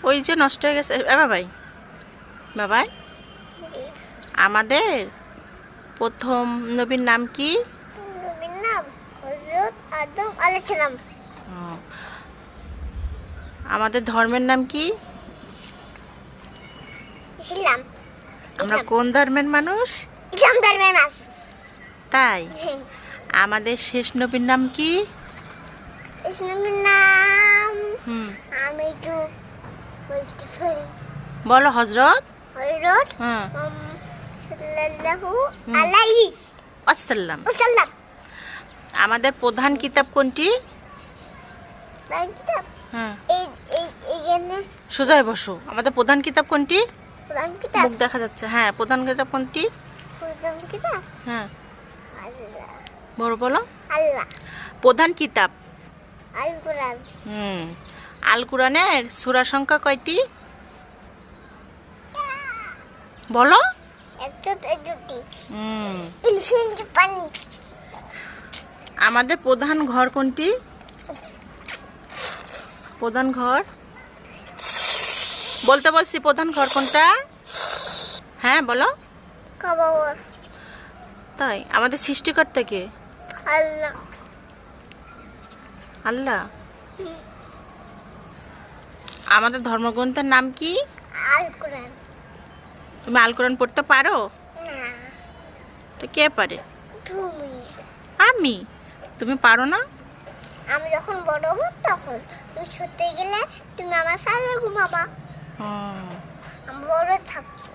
ওই যে নষ্ট হয়ে গেছে। বাবাই বাবাই, আমাদের প্রথম নবীর নাম কি? নবীর নাম হযরত আদম আলাইহিস সালাম। ও, আমাদের ধর্মের নাম কি? ইসলাম। আমরা কোন ধর্মের মানুষ? ইসলাম ধর্মের মানুষ। তাই আমাদের শেষ নবীর নাম কি? ইসলামের নাম হুম, আমি তো বলতে পারি। বলো হজরত। হযরত হ্যাঁ, সাল্লাল্লাহু আলাইহি আসসালাম। ওয়াসাল্লাম। আমাদের প্রধান কিতাব কোনটি? তাই কিতাব হ্যাঁ, এই এই এইখানে সোজায় বসো। আমাদের প্রধান কিতাব কোনটি? কোরআন কিতাব। মুখ দেখা যাচ্ছে। হ্যাঁ, প্রধান কিতাব কোনটি? কোরআন কিতাব হ্যাঁ, আল্লাহ। বড় বলো। আল্লাহ প্রধান কিতাব। আল কোরআন। হুম, আল কোরআনের সূরা সংখ্যা কয়টি? বলো। একটা দুটি হুম, ইলফিনটি পানি। আমাদের প্রধান ঘর কোনটি? প্রধান ঘর বলতে বলছি, প্রধান ঘর কোনটা? হ্যাঁ বলো। কবর। তাই আমাদের সৃষ্টিকর্তা কে? আল্লাহ। আল্লাহ। আমাদের ধর্মগ্রন্থের নাম কি? আল কোরআন। তুমি আল কোরআন পড়তে পারো? না তো কে পারে? তুমি। আমি। তুমি পারো না? আমি যখন বড় হব তখন তুমি শুতে গেলে তুমি আমার সাথে ঘুমাবা। হুম, আমি বড় থাকবো।